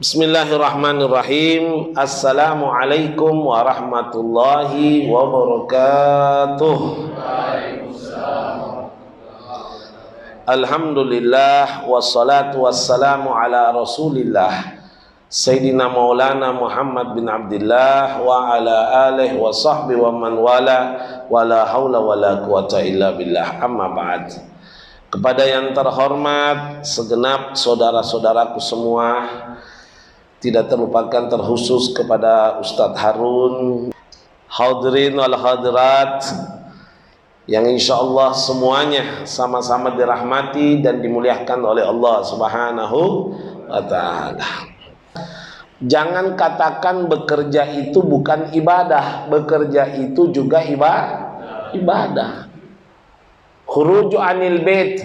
Bismillahirrahmanirrahim. Assalamualaikum warahmatullahi wabarakatuh. Alhamdulillah wassalatu wassalamu ala Rasulillah Sayyidina Maulana Muhammad bin Abdullah wa ala alihi wa sahbihi wa man wala wa la hawla wa la quwata illa billah. Amma ba'd. Kepada yang terhormat segenap saudara-saudaraku semua, tidak terlupakan terkhusus kepada Ustadz Harun, hadirin wal hadirat yang insyaallah semuanya sama-sama dirahmati dan dimuliakan oleh Allah Subhanahu wa ta'ala. Jangan katakan bekerja itu bukan ibadah, bekerja itu juga ibadah. Khuruju anil bait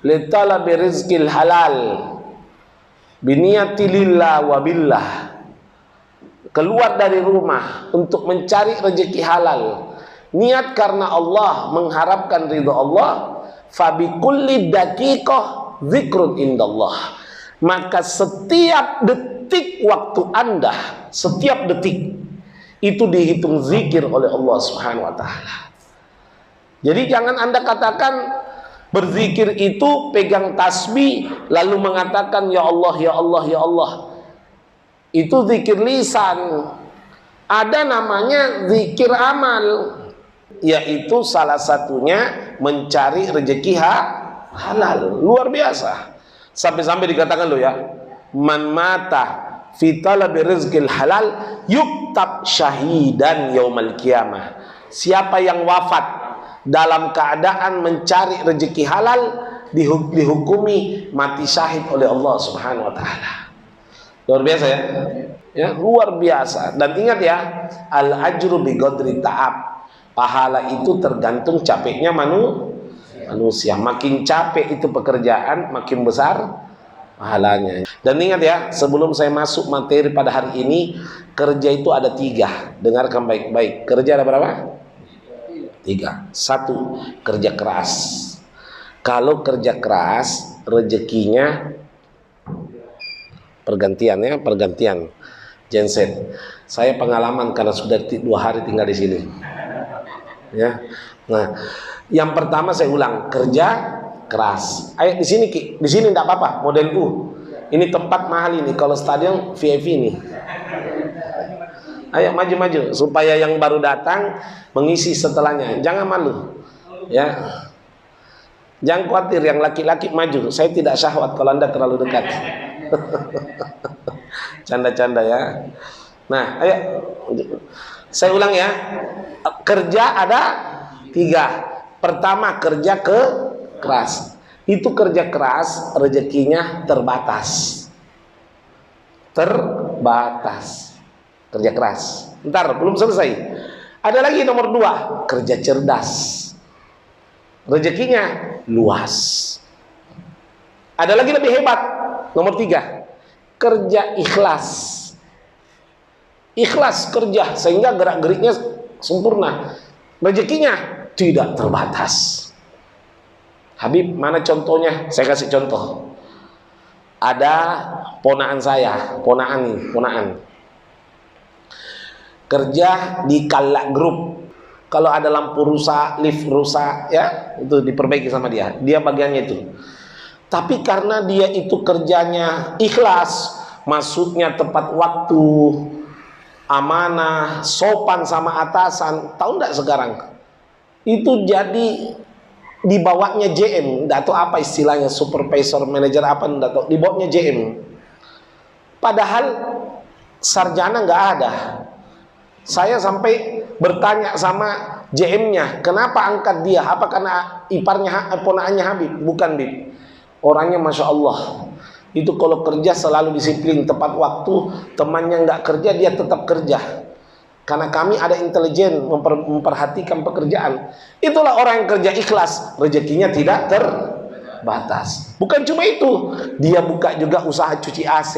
li talabi rizqil halal biniyati lillah wa billah. Keluar dari rumah untuk mencari rezeki halal, niat karena Allah, mengharapkan ridha Allah. Fabi kulli daqiqah zikrun indallah. Maka setiap detik waktu Anda, setiap detik itu dihitung zikir oleh Allah Subhanahu wa taala. Jadi jangan Anda katakan berzikir itu pegang tasbih lalu mengatakan ya Allah ya Allah ya Allah. Itu zikir lisan. Ada namanya zikir amal, yaitu salah satunya mencari rezeki halal. Luar biasa. Sampai-sampai dikatakan loh ya, man mata fi talabi rizqil halal yuktab syahidan yaumal qiyamah. Siapa yang wafat dalam keadaan mencari rezeki halal dihukumi mati syahid oleh Allah Subhanahu wa taala. Luar biasa ya. Ya, luar biasa. Dan ingat ya, al ajru bi qadri ta'ab. Pahala itu tergantung capeknya manusia. Makin capek itu pekerjaan, makin besar pahalanya. Dan ingat ya, sebelum saya masuk materi pada hari ini, kerja itu ada 3. Dengarkan baik-baik. Kerja ada berapa? 3. 1, kerja keras. Kalau kerja keras, rezekinya pergantian genset. Saya pengalaman karena sudah 2 hari tinggal di sini. Ya. Nah, yang pertama saya ulang, kerja keras. Ayo di sini Ki, di sini enggak apa-apa, model U. Ini tempat mahal ini, kalau stadion VIP nih. Ayo maju-maju supaya yang baru datang mengisi setelahnya. Jangan malu. Ya. Jangan khawatir yang laki-laki maju. Saya tidak syahwat kalau Anda terlalu dekat. Canda-canda ya. Nah, ayo. Saya ulang ya. Kerja ada 3. Pertama, kerja keras. Itu kerja keras, rezekinya terbatas. Terbatas. Kerja keras. Ntar belum selesai. Ada lagi nomor 2, kerja cerdas. Rezekinya luas. Ada lagi lebih hebat. Nomor 3, kerja ikhlas. Ikhlas kerja sehingga gerak-geriknya sempurna. Rezekinya tidak terbatas. Habib, mana contohnya? Saya kasih contoh. Ada ponaan saya, ponaan. Kerja di Kalla Group. Kalau ada lampu rusak, lift rusak, ya itu diperbaiki sama dia. Dia bagiannya itu. Tapi karena dia itu kerjanya ikhlas, masuknya tepat waktu, amanah, sopan sama atasan. Tahu enggak sekarang? Itu jadi dibawanya JM, enggak tahu apa istilahnya, supervisor, manager apa enggak tahu, dibawanya JM. Padahal sarjana enggak ada. Saya sampai bertanya sama JM-nya, kenapa angkat dia? Apa karena iparnya, ponaannya Habib? Bukan, Bib. Orangnya Masya Allah. Itu kalau kerja selalu disiplin, tepat waktu. Temannya nggak kerja, dia tetap kerja. Karena kami ada intelijen, memperhatikan pekerjaan. Itulah orang yang kerja ikhlas, rezekinya tidak terbatas. Bukan cuma itu, dia buka juga usaha cuci AC.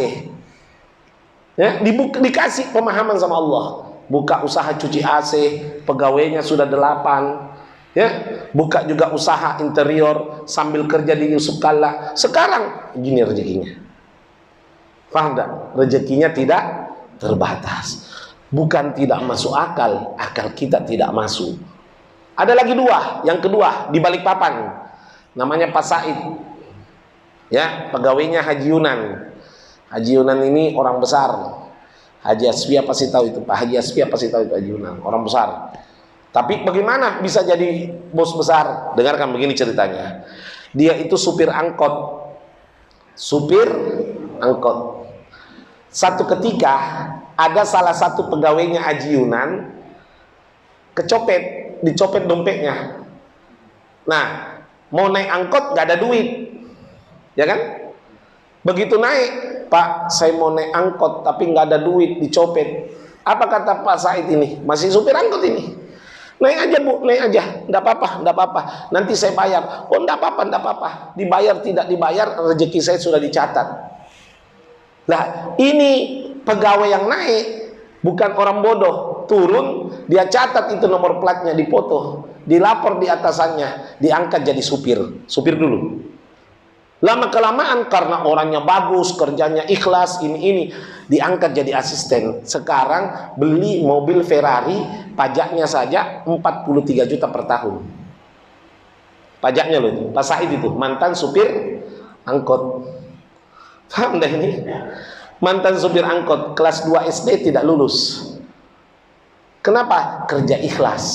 Ya, dikasih pemahaman sama Allah. Buka usaha cuci AC, pegawainya sudah 8. Ya, buka juga usaha interior sambil kerja di Yusuf Kalla. Sekarang gini rezekinya. Paham tak? Rezekinya tidak terbatas. Bukan tidak masuk akal, akal kita tidak masuk. Ada lagi dua, yang kedua di Balikpapan, namanya Pak Said. Ya, pegawainya Haji Yunan. Haji Yunan ini orang besar. Haji Asfia pasti tahu itu, Pak Haji Asfia pasti tahu itu Haji Yunan, orang besar. Tapi bagaimana bisa jadi bos besar? Dengarkan begini ceritanya. Dia itu supir angkot. Supir angkot. Satu ketika ada salah satu pegawainya Haji Yunan kecopet, dicopet dompetnya. Nah, mau naik angkot gak ada duit, ya kan? Begitu naik, Pak, saya mau naik angkot tapi nggak ada duit, dicopet. Apa kata Pak Said ini? Masih supir angkot ini. Naik aja Bu, naik aja, nggak apa-apa, nggak apa-apa. Nanti saya bayar. Oh, nggak apa-apa, nggak apa-apa. Dibayar tidak dibayar, rezeki saya sudah dicatat. Nah, ini pegawai yang naik, bukan orang bodoh. Turun, dia catat itu nomor platnya, dipoto, dilapor di atasannya, diangkat jadi supir. Supir dulu. Lama kelamaan karena orangnya bagus, kerjanya ikhlas, ini diangkat jadi asisten. Sekarang beli mobil Ferrari, pajaknya saja 43 juta per tahun. Pajaknya loh itu. Pak Said itu mantan supir angkot. Paham dah ini? Mantan supir angkot, kelas 2 SD tidak lulus. Kenapa? Kerja ikhlas.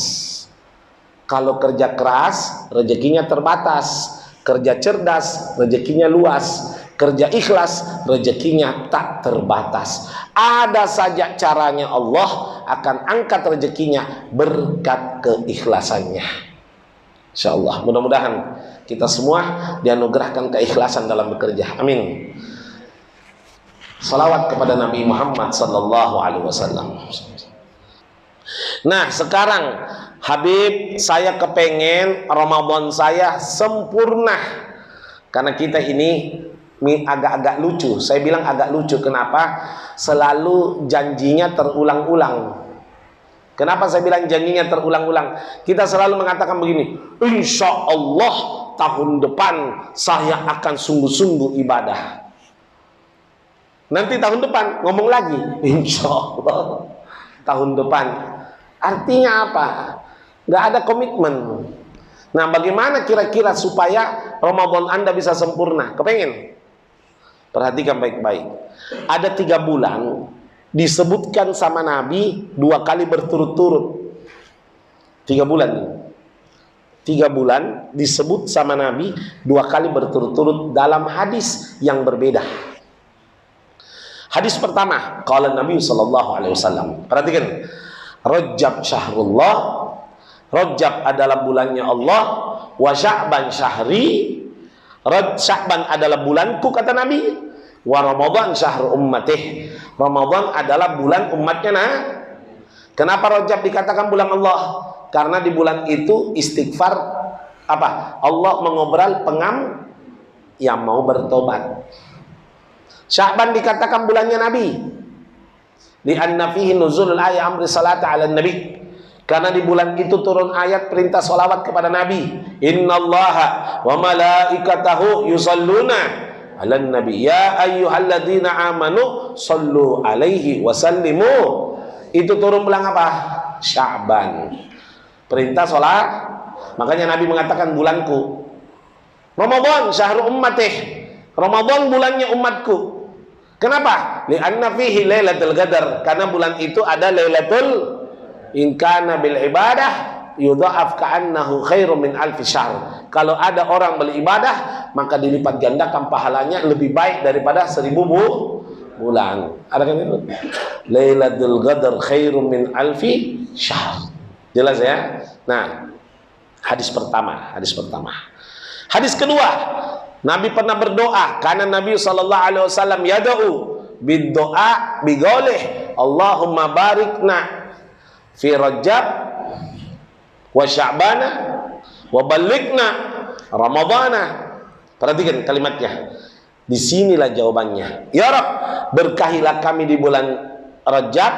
Kalau kerja keras, rezekinya terbatas. Kerja cerdas, rezekinya luas. Kerja ikhlas, rezekinya tak terbatas. Ada saja caranya Allah akan angkat rezekinya berkat keikhlasannya. InsyaAllah, mudah-mudahan kita semua dianugerahkan keikhlasan dalam bekerja. Amin. Salawat kepada Nabi Muhammad sallallahu alaihi wasallam. Nah, sekarang Habib, saya kepengen Ramadan saya sempurna. Karena kita ini agak-agak lucu. Saya bilang agak lucu, kenapa? Selalu janjinya terulang-ulang. Kenapa saya bilang janjinya terulang-ulang? Kita selalu mengatakan begini, insya Allah tahun depan saya akan sungguh-sungguh ibadah. Nanti tahun depan ngomong lagi, insya Allah tahun depan. Artinya apa? Nggak ada komitmen. Nah, bagaimana kira-kira supaya Ramadan Anda bisa sempurna? Kepengen? Perhatikan baik-baik. Ada 3 bulan disebutkan sama Nabi 2 kali berturut-turut. 3 bulan ini. 3 bulan disebut sama Nabi 2 kali berturut-turut dalam hadis yang berbeda. Hadis pertama, qala Nabi sallallahu alaihi wasallam. Perhatikan. Rajab syahrullah, Rajab adalah bulannya Allah, wa Sya'ban syahri, Sya'ban adalah bulanku kata Nabi, wa Ramadan syahr ummatih, Ramadan adalah bulan umatnya. Nah, kenapa Rajab dikatakan bulan Allah? Karena di bulan itu istighfar apa? Allah mengobrol pengam yang mau bertobat. Sya'ban dikatakan bulannya Nabi, li'anna fihi nuzulul ayat amri salati ala nabi, karena di bulan itu turun ayat perintah salawat kepada Nabi. Innallaha wa malaikatahu yusalluna ala nabi ya ayyuhalladzina amanu sallu alaihi wasallimu. Itu turun bulan apa? Sya'ban, perintah salat. Makanya Nabi mengatakan bulanku. Ramadan syahrul ummatih, Ramadan bulannya umatku. Kenapa? Li'anna fihi lailatul qadar, karena bulan itu ada lailatul, in kana bil ibadah yudha'af ka'annahu khairum min alfi syahr. Kalau ada orang beribadah, maka dilipat gandakan pahalanya lebih baik daripada 1000 bulan. Ada kan itu? Lailatul qadar khairum min alfi syahr. Jelas ya? Nah, hadis pertama. Hadis kedua, Nabi pernah berdoa, karena Nabi sallallahu alaihi wasallam yad'u bid-doa biqaulih Allahumma barikna fi Rajab wa Sya'bana wa ballighna Ramadana. Perhatikan kalimatnya. Disinilah jawabannya. Ya Rabb, berkahilah kami di bulan Rajab,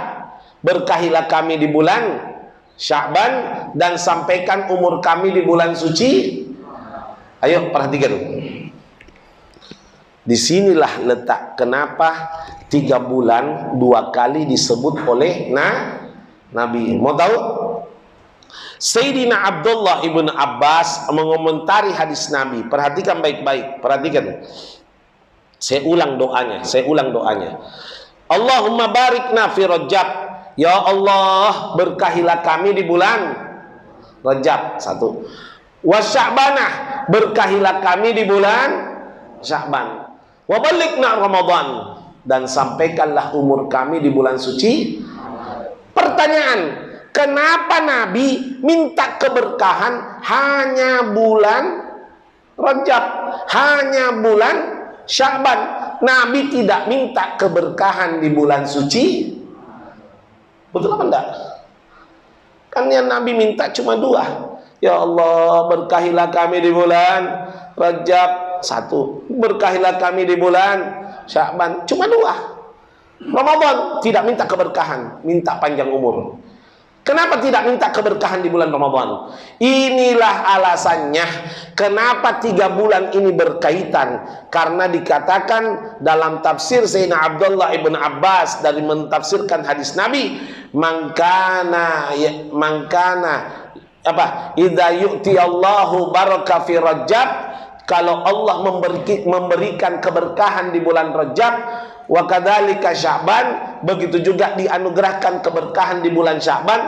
berkahilah kami di bulan Sya'ban, dan sampaikan umur kami di bulan suci. Ayo perhatikan. Disinilah letak kenapa 3 bulan 2 kali disebut oleh Nabi. Mau tahu? Sayyidina Abdullah ibn Abbas mengomentari hadis Nabi. Perhatikan baik-baik. Perhatikan. Saya ulang doanya. Allahumma barikna fi Rajab. Ya Allah, berkahilah kami di bulan Rajab. 1. Wa Sya'banah, berkahilah kami di bulan Sya'ban. Wa balikna Ramadan, dan sampaikanlah umur kami di bulan suci. Pertanyaan, kenapa Nabi minta keberkahan hanya bulan Rajab, hanya bulan Sya'ban? Nabi tidak minta keberkahan di bulan suci. Betul apa enggak? Kan yang Nabi minta cuma 2. Ya Allah, berkahilah kami di bulan Rajab. 1. Berkahilah kami di bulan Sya'ban. Cuma 2. Ramadan tidak minta keberkahan, minta panjang umur. Kenapa tidak minta keberkahan di bulan Ramadan? Inilah alasannya kenapa 3 bulan ini berkaitan. Karena dikatakan dalam tafsir Sayyidina Abdullah ibn Abbas dari mentafsirkan hadis Nabi, mangkana idza yu'ti Allahu baraka fi Rajab, kalau Allah memberikan keberkahan di bulan Rajab, wa kadzalika Sya'ban, begitu juga dianugerahkan keberkahan di bulan Sya'ban,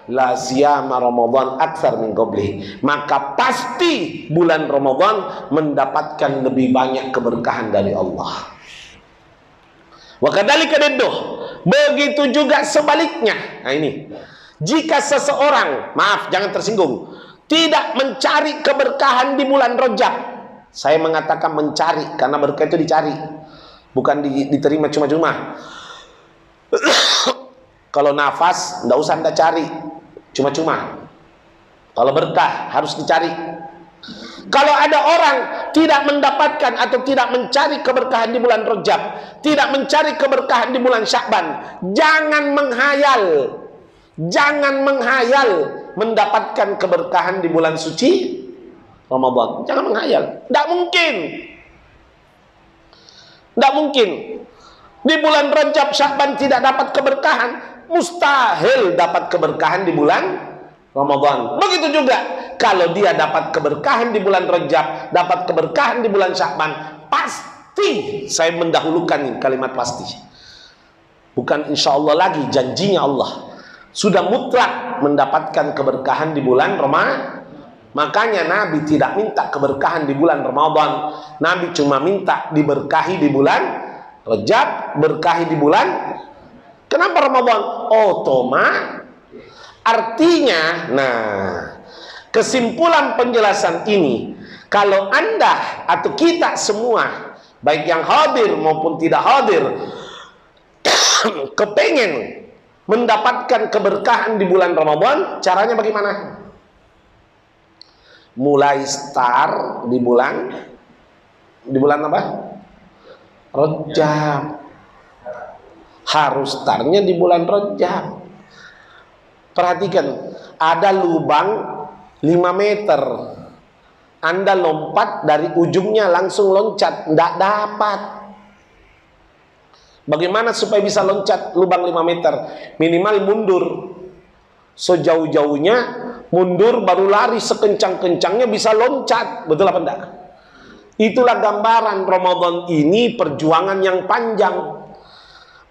la siyama Ramadan aktsar min qabli, maka pasti bulan Ramadan mendapatkan lebih banyak keberkahan dari Allah. Wa kadzalika didduh, begitu juga sebaliknya. Nah ini, jika seseorang, maaf jangan tersinggung, tidak mencari keberkahan di bulan Rajab. Saya mengatakan mencari, karena berkah itu dicari, bukan diterima cuma-cuma. Kalau nafas, tidak usah Anda cari cuma-cuma. Kalau berkah, harus dicari. Kalau ada orang tidak mendapatkan atau tidak mencari keberkahan di bulan Rajab, tidak mencari keberkahan di bulan Sya'ban, jangan menghayal mendapatkan keberkahan di bulan suci Ramadan. Jangan menghayal. Tidak mungkin. Di bulan Rajab, Sya'ban tidak dapat keberkahan. Mustahil dapat keberkahan di bulan Ramadan. Begitu juga kalau dia dapat keberkahan di bulan Rajab, dapat keberkahan di bulan Sya'ban, pasti, saya mendahulukan kalimat pasti, bukan insya Allah lagi, janjinya Allah, sudah mutlak mendapatkan keberkahan di bulan Ramadan. Makanya Nabi tidak minta keberkahan di bulan Ramadan. Nabi cuma minta diberkahi di bulan Rajab, berkahi di bulan. Kenapa Ramadan? Artinya, kesimpulan penjelasan ini, kalau Anda atau kita semua, baik yang hadir maupun tidak hadir, kepengen mendapatkan keberkahan di bulan Ramadan, caranya bagaimana? Mulai start di bulan apa? Rajab. Harus startnya di bulan Rajab. Perhatikan, ada lubang 5 meter. Anda lompat dari ujungnya langsung loncat, tidak dapat. Bagaimana supaya bisa loncat lubang 5 meter? Minimal mundur sejauh-jauhnya, mundur baru lari sekencang-kencangnya bisa loncat. Betul apa enggak? Itulah gambaran Ramadan ini, perjuangan yang panjang.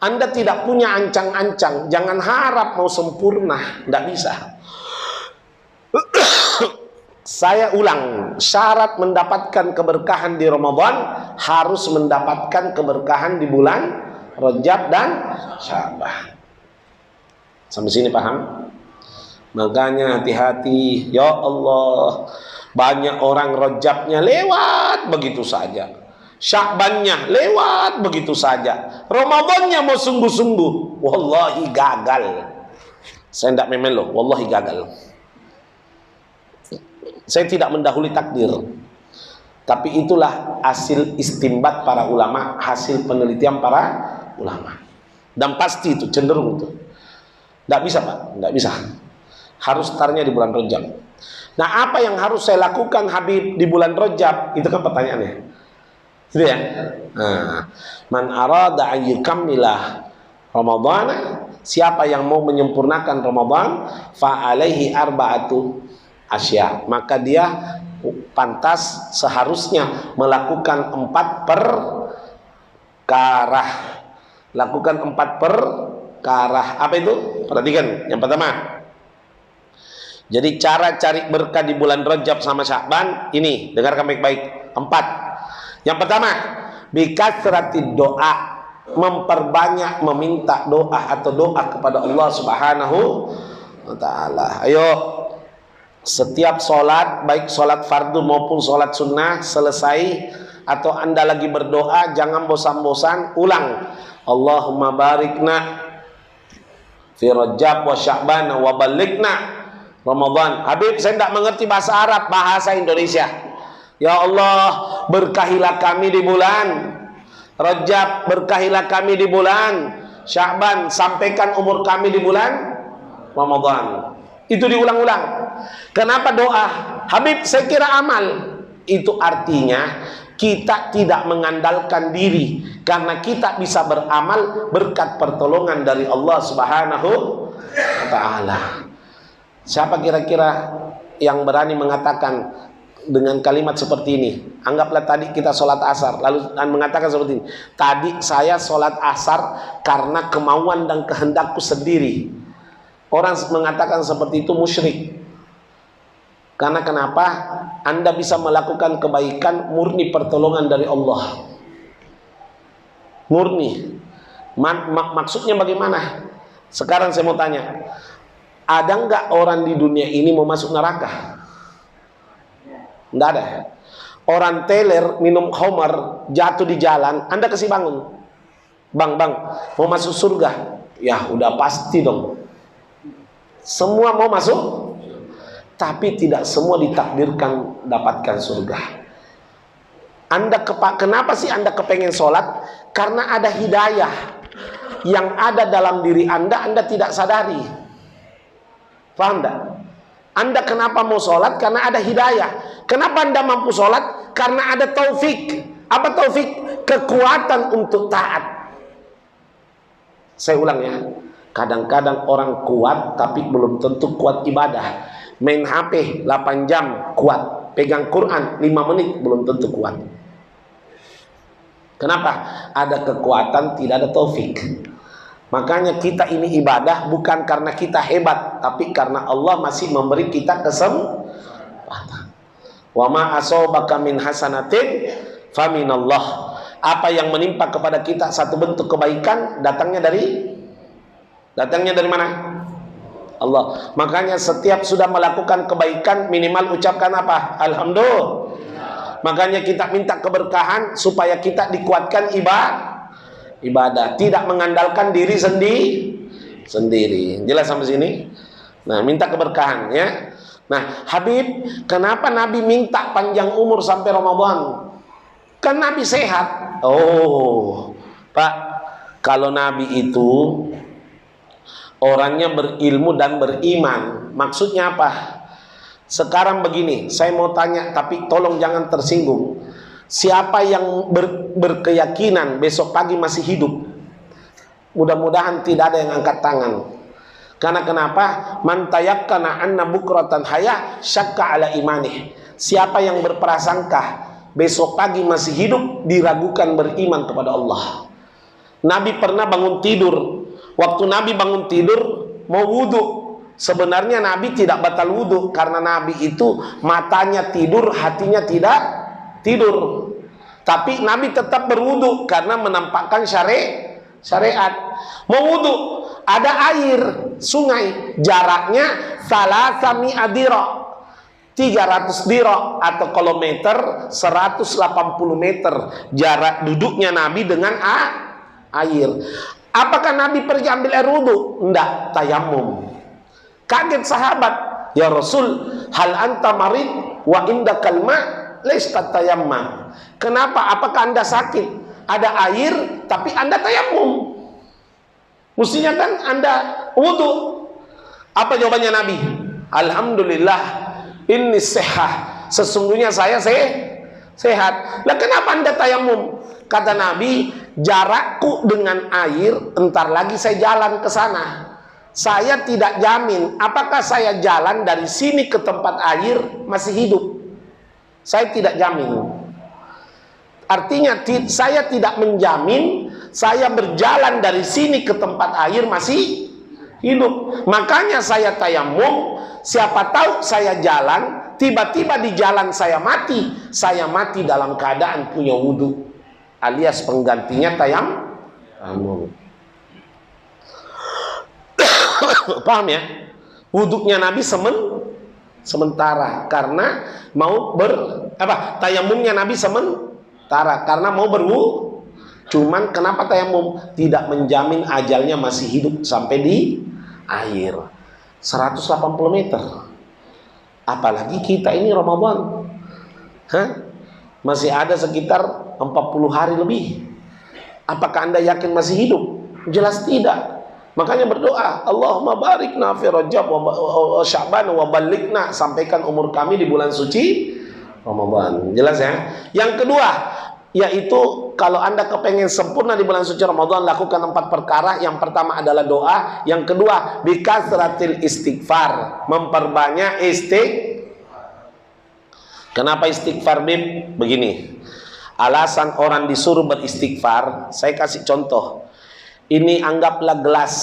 Anda tidak punya ancang-ancang, jangan harap mau sempurna, tidak bisa. Saya ulang, syarat mendapatkan keberkahan di Ramadan harus mendapatkan keberkahan di bulan Rajab dan Sya'ban. Sampai sini paham? Makanya hati-hati, ya Allah, banyak orang Rajabnya lewat begitu saja, Sya'bannya lewat begitu saja, Ramadannya mau sungguh-sungguh, wallahi gagal. Saya tidak memel loh, wallahi gagal. Saya tidak mendahului takdir, tapi itulah hasil istimbat para ulama, hasil penelitian para ulama, dan pasti itu cenderung itu. Tidak bisa Pak, tidak bisa. Harus startnya di bulan Rajab. Nah, apa yang harus saya lakukan Habib di bulan Rajab? Itu kan pertanyaannya. Gitu ya. Nah, man arada an yukammila Ramadan, siapa yang mau menyempurnakan Ramadan, fa alaihi arba'atu asya, maka dia pantas seharusnya melakukan 4 perkara. Lakukan 4 perkara. Apa itu? Perhatikan. Yang pertama, jadi cara cari berkah di bulan Rajab sama Sya'ban ini, dengarkan baik-baik. 4. Yang pertama, bikasratid doa, memperbanyak meminta doa atau doa kepada Allah Subhanahu wa ta'ala. Ayo, setiap sholat, baik sholat fardu maupun sholat sunnah, selesai atau Anda lagi berdoa, jangan bosan-bosan, ulang. Allahumma barikna fi Rajab wa Sya'ban wa balighna Ramadan. Habib, saya tidak mengerti bahasa Arab, bahasa Indonesia. Ya Allah, berkahilah kami di bulan Rajab, berkahilah kami di bulan Sya'ban, sampaikan umur kami di bulan Ramadan. Itu diulang-ulang. Kenapa doa? Habib, saya kira amal. Itu artinya kita tidak mengandalkan diri, karena kita bisa beramal berkat pertolongan dari Allah Subhanahu wa ta'ala. Siapa kira-kira yang berani mengatakan dengan kalimat seperti ini? Anggaplah tadi kita sholat asar, lalu mengatakan seperti ini, tadi saya sholat asar karena kemauan dan kehendakku sendiri. Orang mengatakan seperti itu musyrik. Karena kenapa? Anda bisa melakukan kebaikan murni pertolongan dari Allah. Murni. Maksudnya bagaimana? Sekarang saya mau tanya, ada nggak orang di dunia ini mau masuk neraka? Nggak ada. Orang teler minum khamar, jatuh di jalan, Anda kasih bangun. Bang, mau masuk surga? Ya udah pasti dong. Semua mau masuk, tapi tidak semua ditakdirkan dapatkan surga. Kenapa sih Anda kepengen sholat? Karena ada hidayah yang ada dalam diri Anda tidak sadari. Paham tidak? Anda kenapa mau sholat? Karena ada hidayah. Kenapa Anda mampu sholat? Karena ada taufik. Apa taufik? Kekuatan untuk taat. Saya ulang ya. Kadang-kadang orang kuat tapi belum tentu kuat ibadah. Main HP 8 jam kuat, pegang Quran 5 menit belum tentu kuat. Kenapa? Ada kekuatan, tidak ada taufik. Makanya kita ini ibadah bukan karena kita hebat, tapi karena Allah masih memberi kita kesempatan. Wa ma asabaka min hasanatin faminallah. Apa yang menimpa kepada kita satu bentuk kebaikan, datangnya dari mana? Allah. Makanya setiap sudah melakukan kebaikan, minimal ucapkan apa? Alhamdulillah. Makanya kita minta keberkahan supaya kita dikuatkan ibadah, tidak mengandalkan diri sendiri. Jelas sampai sini? Nah, minta keberkahan ya. Nah, Habib, kenapa Nabi minta panjang umur sampai Ramadan? Kan Nabi sehat. Oh, Pak, kalau Nabi itu orangnya berilmu dan beriman. Maksudnya apa? Sekarang begini, saya mau tanya, tapi tolong jangan tersinggung. Siapa yang berkeyakinan besok pagi masih hidup? Mudah-mudahan tidak ada yang angkat tangan. Karena kenapa? Man tayakkana anna bukratan haya syakka ala imanih. Siapa yang berprasangka besok pagi masih hidup, diragukan beriman kepada Allah. Nabi pernah bangun tidur. Waktu Nabi bangun tidur mau wudhu, sebenarnya Nabi tidak batal wudhu, karena Nabi itu matanya tidur, hatinya tidak tidur. Tapi Nabi tetap berwudhu karena menampakkan syariat. Mau wudhu, ada air sungai, jaraknya salasami adira, 300 dira atau kilometer, 180 meter jarak duduknya Nabi dengan air. Apakah Nabi pergi ambil air wudhu? Enggak, tayamum. Kaget sahabat, ya Rasul, hal anta marid wa indakal ma lesta tayammum. Kenapa? Apakah Anda sakit? Ada air tapi Anda tayamum. Mestinya kan Anda wudhu. Apa jawabannya Nabi? Alhamdulillah inni sihah. Sesungguhnya saya Sehat. Lah kenapa Anda tayamum? Kata Nabi, jarakku dengan air, entar lagi saya jalan ke sana. Saya tidak jamin apakah saya jalan dari sini ke tempat air masih hidup. Saya tidak jamin. Artinya saya tidak menjamin saya berjalan dari sini ke tempat air masih hidup. Makanya saya tayamum. Siapa tahu saya jalan, tiba-tiba di jalan saya mati. Saya mati dalam keadaan punya wudhu, alias penggantinya tayamum. Paham ya? Wudhunya Nabi sementara karena mau tayamumnya Nabi sementara karena mau berwudu. Cuman kenapa tayamum? Tidak menjamin ajalnya masih hidup sampai di air 180 meter. Apalagi kita ini Ramadan, masih ada sekitar 40 hari lebih. Apakah Anda yakin masih hidup? Jelas tidak. Makanya berdoa, Allahumma barikna fi Rajab wa Sya'ban wa ballighna, sampaikan umur kami di bulan suci Ramadan. Jelas ya? Yang kedua, yaitu kalau Anda kepengen sempurna di bulan suci Ramadan, lakukan 4 perkara. Yang pertama adalah doa. Yang kedua, bikasratil istighfar, memperbanyak Kenapa istighfar, Bib? Begini, alasan orang disuruh beristighfar, saya kasih contoh. Ini anggaplah gelas.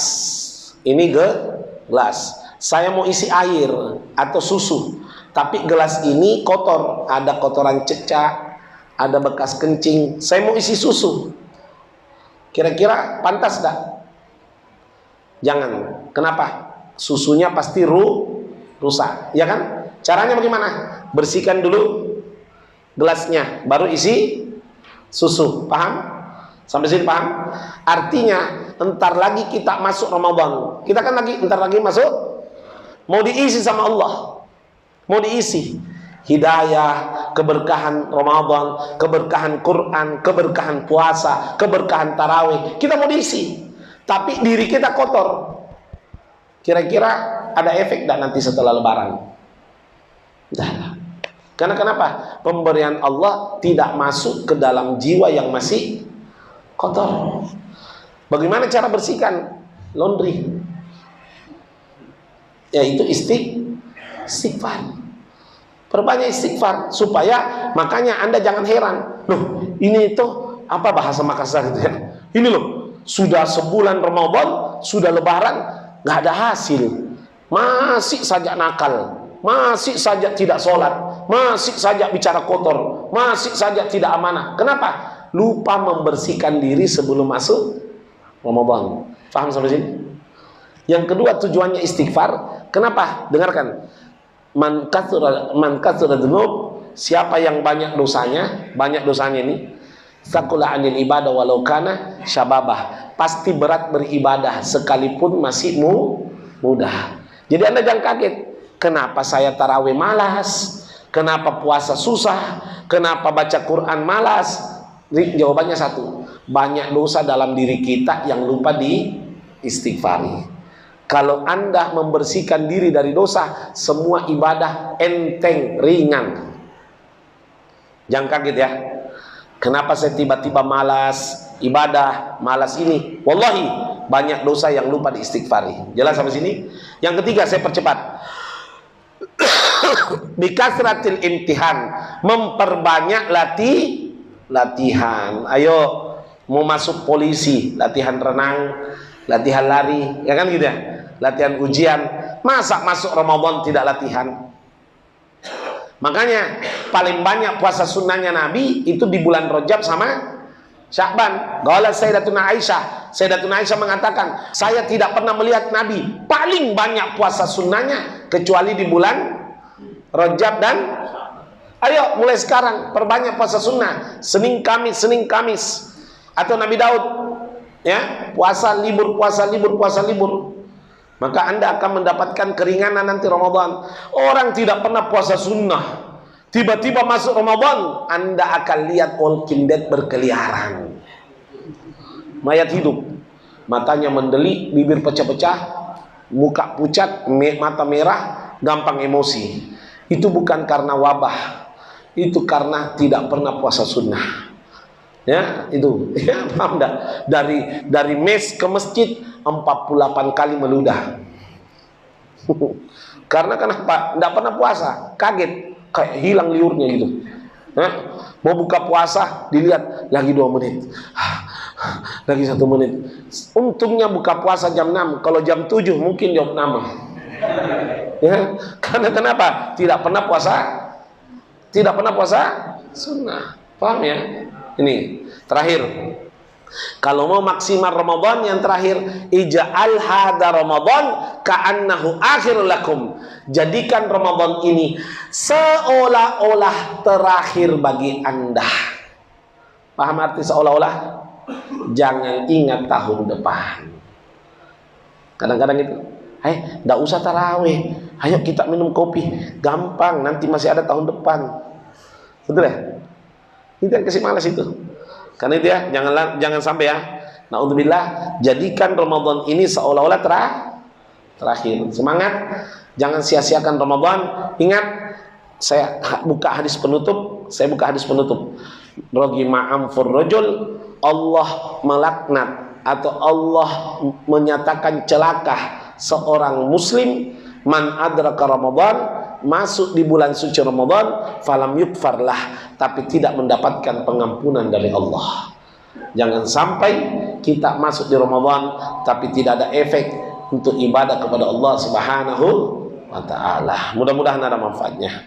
Ini gelas. Saya mau isi air atau susu, tapi gelas ini kotor, ada kotoran cecak, ada bekas kencing. Saya mau isi susu. Kira-kira pantas gak? Jangan. Kenapa? Susunya pasti rusak, ya kan? Caranya bagaimana? Bersihkan dulu gelasnya, baru isi susu. Paham? Sampai sini paham? Artinya entar lagi kita masuk Ramadan. Kita kan entar lagi masuk, mau diisi sama Allah, mau diisi hidayah, keberkahan Ramadan, keberkahan Quran, keberkahan puasa, keberkahan tarawih. Kita mau diisi, tapi diri kita kotor. Kira-kira ada efek enggak nanti setelah Lebaran? Tidak ada. Karena kenapa? Pemberian Allah tidak masuk ke dalam jiwa yang masih kotor. Bagaimana cara bersihkan? Laundry. Yaitu istighfar. Perbanyak istighfar supaya, makanya Anda jangan heran. Loh, ini itu apa bahasa Makassar itu ya? Ini loh, sudah sebulan Ramadan, sudah Lebaran, nggak ada hasil. Masih saja nakal, masih saja tidak sholat, masih saja bicara kotor, masih saja tidak amanah. Kenapa? Lupa membersihkan diri sebelum masuk Ramadan. Paham sampai sini? Yang kedua, tujuannya istighfar. Kenapa? Dengarkan. Man katsura dzunub, siapa yang banyak dosanya ini, sakula anil ibadah walau kana syababah, pasti berat beribadah sekalipun masih mudah. Jadi Anda jangan kaget. Kenapa saya tarawih malas? Kenapa puasa susah? Kenapa baca Quran malas? Jawabannya satu, banyak dosa dalam diri kita yang lupa di istighfari. Kalau Anda membersihkan diri dari dosa, semua ibadah enteng, ringan. Jangan kaget ya. Kenapa saya tiba-tiba malas ibadah, malas ini? Wallahi, banyak dosa yang lupa di istighfari. Jelas sampai sini? Yang ketiga, saya percepat. Bikasratil imtihan, memperbanyak latihan. Ayo, mau masuk polisi, latihan renang, latihan lari, ya kan gitu ya, latihan ujian. Masa masuk Ramadan tidak latihan? Makanya paling banyak puasa sunnahnya Nabi itu di bulan Rajab sama Sya'ban. Qala Sayyidatuna Aisyah mengatakan, saya tidak pernah melihat Nabi paling banyak puasa sunnahnya kecuali di bulan Rajab dan ayo mulai sekarang perbanyak puasa sunnah. Senin Kamis. Atau Nabi Daud ya, puasa libur. Maka Anda akan mendapatkan keringanan nanti Ramadan. Orang tidak pernah puasa sunnah, tiba-tiba masuk Ramadan, Anda akan lihat Walking Dead berkeliaran. Mayat hidup, matanya mendeli, bibir pecah-pecah, muka pucat, mata merah, gampang emosi. Itu bukan karena wabah, itu karena tidak pernah puasa sunnah. Ya, itu. Ya, paham enggak? Dari mes ke masjid 48 kali meludah. Karena kenapa? Enggak pernah puasa, kaget, kayak hilang liurnya gitu. Mau buka puasa, dilihat lagi 2 menit, lagi 1 menit. Untungnya buka puasa jam 6. Kalau jam 7 mungkin jam 6. Ya, karena kenapa? Tidak pernah puasa sunnah. Paham ya? Ini terakhir. Kalau mau maksimal Ramadan, yang terakhir, ija'al hada Ramadan ka'annahu akhir lakum. Jadikan Ramadan ini seolah-olah terakhir bagi Anda. Paham arti seolah-olah? Jangan ingat tahun depan. Kadang-kadang itu, enggak usah tarawih, ayo kita minum kopi, gampang, nanti masih ada tahun depan. Betul ya? Itu yang kasih malas itu. Karena itu ya, jangan sampai ya. Naudzubillah, jadikan Ramadan ini seolah-olah terakhir. Semangat, jangan sia-siakan Ramadan. Ingat, saya buka hadis penutup. Ragima amfur rajul, Allah melaknat atau Allah menyatakan celaka seorang muslim man adraka Ramadan, masuk di bulan suci Ramadan, falam yukfarlah, tapi tidak mendapatkan pengampunan dari Allah. Jangan sampai kita masuk di Ramadan tapi tidak ada efek untuk ibadah kepada Allah Subhanahu wa ta'ala. Mudah-mudahan ada manfaatnya.